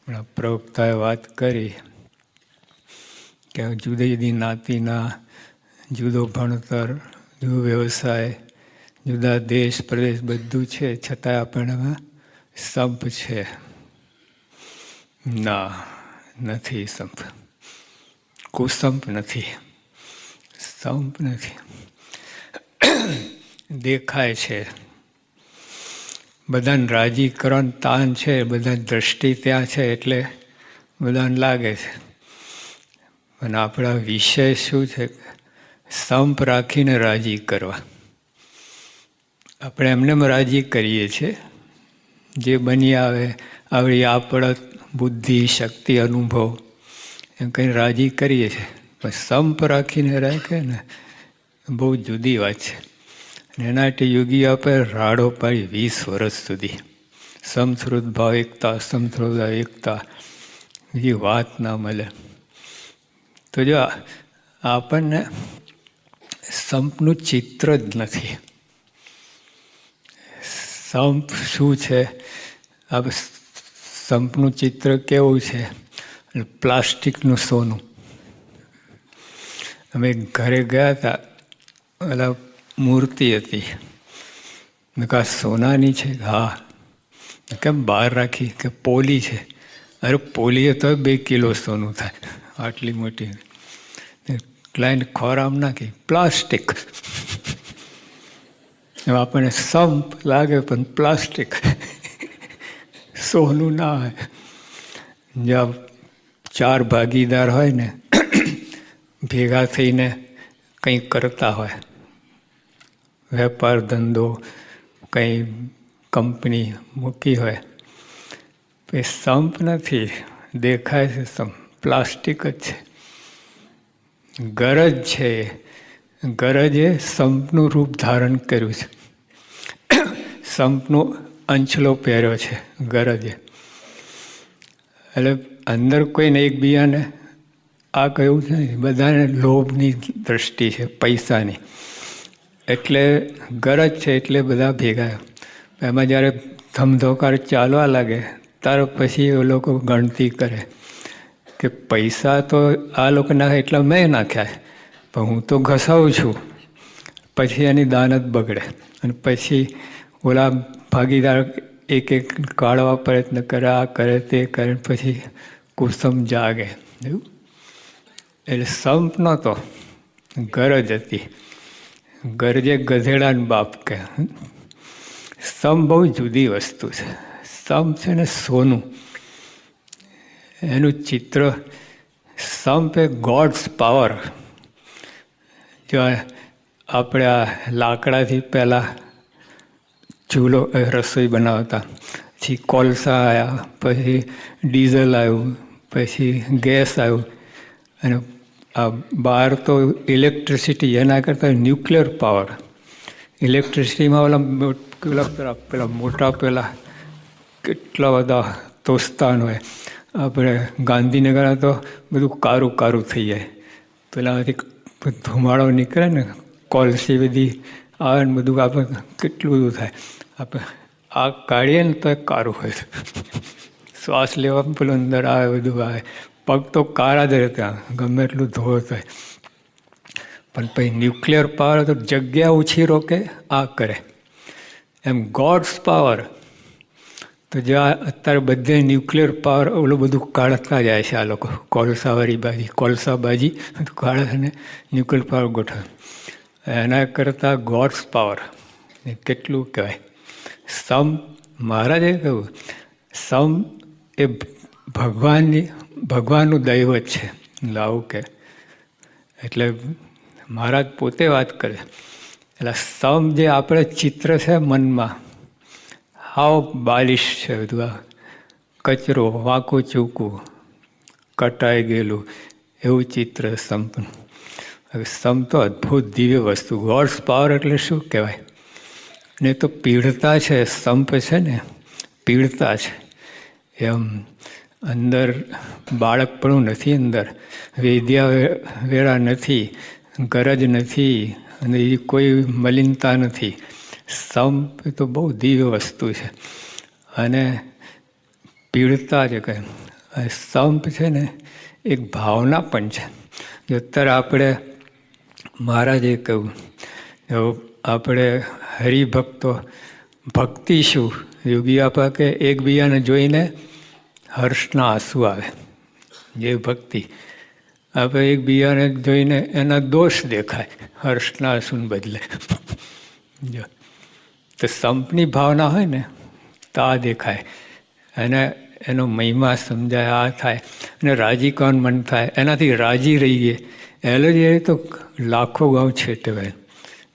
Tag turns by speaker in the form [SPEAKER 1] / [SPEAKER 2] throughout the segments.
[SPEAKER 1] પ્રવક્તાએ વાત કરી કે જુદી જુદી જ્ઞાતિના જુદો ભણતર, જુદો વ્યવસાય, જુદા દેશ પ્રદેશ બધું છે, છતાં આપણને સંપ છે. ના, નથી સંપ. કુસંપ નથી, સંપ નથી. દેખાય છે, બધાને રાજી કરવાનું તાન છે, બધા દ્રષ્ટિ ત્યાં છે એટલે બધાને લાગે છે. અને આપણા વિષય શું છે? સંપ રાખીને રાજી કરવા. આપણે એમને રાજી કરીએ છીએ, જે બની આવે આવડી આપડત, બુદ્ધિ, શક્તિ, અનુભવ એમ કંઈ રાજી કરીએ છીએ. પણ સંપ રાખીને રાખે ને બહુ જુદી વાત છે. એના માટે યોગી આપે રાડો પાડી 20 વર્ષ સુધી સમશ્રુત ભાવ એકતા, સમશ્રુત ભાવ એકતા, બીજી વાત ના મળે. તો જો આપણને સંપનું ચિત્ર જ નથી. સંપ શું છે? આ સંપનું ચિત્ર કેવું છે? પ્લાસ્ટિકનું સોનું. અમે ઘરે ગયા હતા, ઓલા મૂર્તિ હતી. મેં કહા સોનાની છે? હા. કેમ બહાર રાખી? કે પોલી છે. અરે પોલીએ તો 2 કિલો સોનું થાય, આટલી મોટી. ક્લાયન્ટ ખોરામ નાખી, પ્લાસ્ટિક. આપણને સંપ લાગે પણ પ્લાસ્ટિક, સોનું ના હોય. જ્યાં 4 ભાગીદાર હોય ને ભેગા થઈને કંઈક કરતા હોય, વેપાર ધંધો, કંઈ કંપની મૂકી હોય, એ સંપ નથી. દેખાય છે સંપ, પ્લાસ્ટિક જ છે. ગરજ છે, ગરજે સંપનું રૂપ ધારણ કર્યું છે. સંપનો અંચલો પહેર્યો છે ગરજે. એટલે અંદર કોઈને એકબીજાને આ કહ્યું છે ને, બધાને લોભની દ્રષ્ટિ છે, પૈસાની. એટલે ગરજ છે એટલે બધા ભેગા. એમાં જ્યારે ધમધોકાર ચાલવા લાગે ત્યાર પછી એ લોકો ગણતી કરે કે પૈસા તો આ લોકો નાખે એટલા મેં નાખ્યા, પણ હું તો ઘસાવું છું. પછી એની દાનત બગડે અને પછી ઓલા ભાગીદાર એક એક કાઢવા પ્રયત્ન કરે, આ કરે તે કરે, પછી કુસમ જાગે. એટલે સંપ નહોતો, ગરજ હતી. ગરજે ગધેડાને બાપ કે. સંપ બહુ જુદી વસ્તુ છે. સંપ છે ને સોનું, એનું ચિત્ર. સંપ એ ગોડ્સ પાવર. જો આપણે આ લાકડાથી પહેલાં ચૂલો રસોઈ બનાવતા, પછી કોલસા આવ્યા, પછી ડીઝલ આવ્યું, પછી ગેસ આવ્યું, અને આ બહાર તો ઇલેક્ટ્રિસિટી. એના કરતાં ન્યુક્લિયર પાવર. ઇલેક્ટ્રિસિટીમાં પેલા મોટા પેલા કેટલા બધા તોસ્તાન હોય. આપણે ગાંધીનગર તો બધું કારું કારું થઈ જાય. પેલાથી ધુમાડો નીકળે ને, કોલસી બધી આવે ને, બધું આપણે કેટલું બધું થાય. આપણે આ કાઢીએ ને તો કારું હોય. શ્વાસ લેવા પેલું અંદર આવે, બધું આવે. પગ તો કાળા જ રહેતા, ગમે એટલું ધોવો થાય. પણ પછી ન્યુક્લિયર પાવર તો જગ્યા ઓછી રોકે, આ કરે. એમ ગોડ્સ પાવર તો જ્યાં અત્યારે બધે ન્યુક્લિયર પાવર ઓલું બધું કાઢતા જાય છે આ લોકો. કોલસાવાળી બાજી, કોલસાબાજી કાઢે અને ન્યુક્લિયર પાવર ગોઠવે. એના કરતાં ગોડ્સ પાવર કેટલું કહેવાય. સંપ, મહારાજે કહ્યું, સંપ એ ભગવાનનું દૈવત છે. લાવું કે એટલે મહારાજ પોતે વાત કરે. એટલે સંપ જે આપણે ચિત્ર છે મનમાં, હાવ બાલિશ છે બધું. આ કચરો, વાંકું ચૂકું, કટાઈ ગયેલું, એવું ચિત્ર સંપનું. હવે સંપ તો અદ્ભુત દિવ્ય વસ્તુ. ગોડ્સ પાવર એટલે શું કહેવાય? ને તો પીડતા છે. સંપ છે ને પીડતા છે. એમ અંદર બાળકપણું નથી, અંદર વેદ્યા વેળા નથી, ગરજ નથી, અને એ કોઈ મલિનતા નથી. સંપ તો બહુ દિવ્ય વસ્તુ છે. અને પીડતા છે કહે. સંપ છે ને એક ભાવના પણ છે. જો અત્યારે આપણે મહારાજે કહ્યું, આપણે હરિભક્તો ભક્તિ શું? યોગી આપા કે એકબીજાને જોઈને હર્ષના આંસુ આવે, જે ભક્તિ. આપણે એકબીજાને જોઈને એના દોષ દેખાય, હર્ષના આંસુને બદલે. જો તો સંપની ભાવના હોય ને તો આ દેખાય, અને એનો મહિમા સમજાય, આ થાય, અને રાજી કોણ મન થાય, એનાથી રાજી રહીએ. એલર્જી તો લાખો ગાઉ છેટવાય.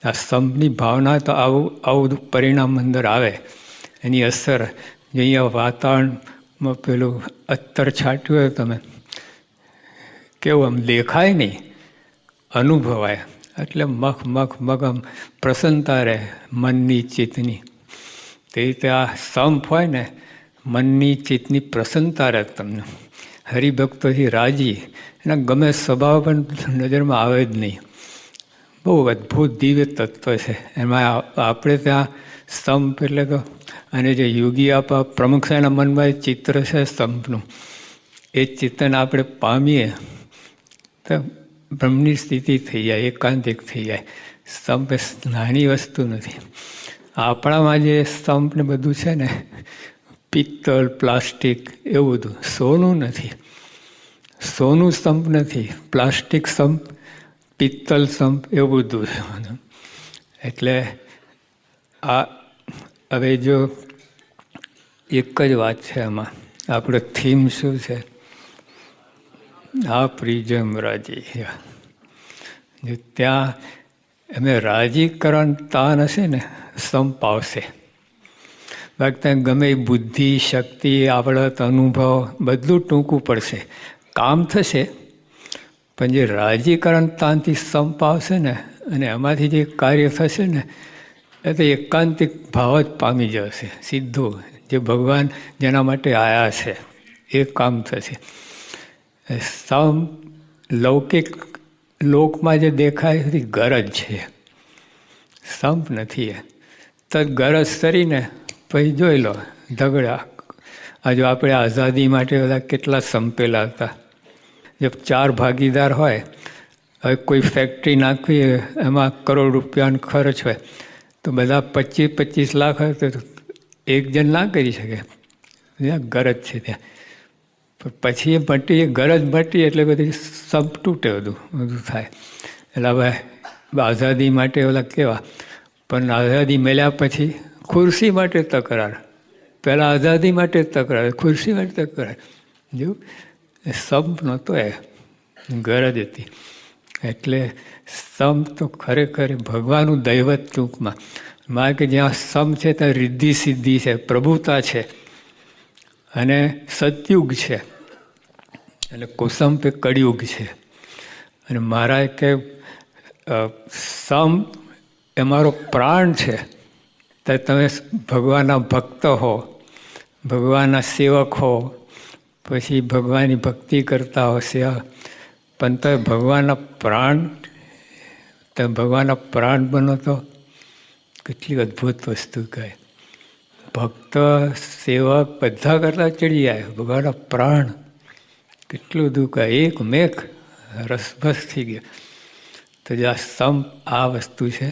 [SPEAKER 1] આ સંપની ભાવના તો આવું પરિણામ અંદર આવે, એની અસર. જે અહીંયા વાતાવરણમાં પેલું અત્તર છાંટ્યું હોય તમે, કેવું આમ દેખાય નહીં, અનુભવાય. એટલે મગ આમ પ્રસન્નતા રહે મનની, ચિત્તની. તે રીતે આ સંપ હોય ને, મનની ચિત્તની પ્રસન્નતા રહે તમને. હરિભક્તોથી રાજી, એના ગમે સ્વભાવ પણ નજરમાં આવે જ નહીં. બહુ અદ્ભુત દિવ્ય તત્વ છે. એમાં આપણે ત્યાં સ્તંભ એટલે તો, અને જે યોગી આપા પ્રમુખ છે એના મનમાં એ ચિત્ર છે સ્તંભનું, એ ચિત્તને આપણે પામીએ તો બ્રહ્મની સ્થિતિ થઈ જાય, એકાંતિક થઈ જાય. સ્તંભ એ નાની વસ્તુ નથી. આપણામાં જે સ્તંભ ને બધું છે ને, પિત્તળ, પ્લાસ્ટિક એવું બધું, સોનું નથી. સોનું સ્તંભ નથી, પ્લાસ્ટિક સ્તંભ, પિત્તલ સ્તંભ એવું બધું છે. એટલે આ હવે જો એક જ વાત છે આમાં, આપણો થીમ શું છે? આ પ્રિજમ રાજી. જો ત્યાં એમે રાજી કરવાનું તાન હશે ને, સંપ આવશે. બાકી ત્યાં ગમે એ બુદ્ધિ, શક્તિ, આવડત, અનુભવ બધું ટૂંકું પડશે, કામ થશે. પણ જે રાજીકરણ તાનથી સંપ આવશે ને, અને એમાંથી જે કાર્ય થશે ને, એ તો એકાંતિક ભાવ જ પામી જશે સીધું. જે ભગવાન જેના માટે આવ્યા છે એ કામ થશે. સંપ લૌકિક લોકમાં જે દેખાય એ ગરજ છે, સંપ નથી. એ તો ગરજ કરીને પછી જોઈ લો ઝઘડા. આ જો આપણે આઝાદી માટે બધા કેટલા સંપેલા હતા. જે 4 ભાગીદાર હોય, હવે કોઈ ફેક્ટરી નાખવી, એમાં કરોડ રૂપિયાનો ખર્ચ હોય, તો બધા 25-25 લાખ હોય તો એક જણ ના કરી શકે. ગરજ છે ત્યાં. પછી એ ગરજ મટી એટલે બધી સંપ તૂટે, બધું થાય. એટલે હવે આઝાદી માટે ઓલા કેવા, પણ આઝાદી મળ્યા પછી ખુરશી માટે તકરાર. પહેલાં આઝાદી માટે તકરાર, ખુરશી માટે તકરાર. જો સંપ નહોતો, એ ગરજ હતી. એટલે સંપ તો ખરેખર ભગવાનનું દૈવત ટૂંકમાં. મારે કે જ્યાં સંપ છે ત્યાં રિદ્ધિ સિદ્ધિ છે, પ્રભુતા છે, અને સતયુગ છે, અને કુસંપ એ કળિયુગ છે. અને મારા કે સંપ એ મારો પ્રાણ છે. તો તમે ભગવાનના ભક્ત હો, ભગવાનના સેવક હો, પછી ભગવાનની ભક્તિ કરતા હો, સેવા, પણ તમે ભગવાનના પ્રાણ બનો તો કેટલી અદ્ભુત વસ્તુ કહે. ભક્ત, સેવક બધા કરતા ચડી જાય, ભગવાનના પ્રાણ કેટલું બધું કહે. એક મેઘ રસભસ થઈ ગયા. તો જે આ સંપ આ વસ્તુ છે.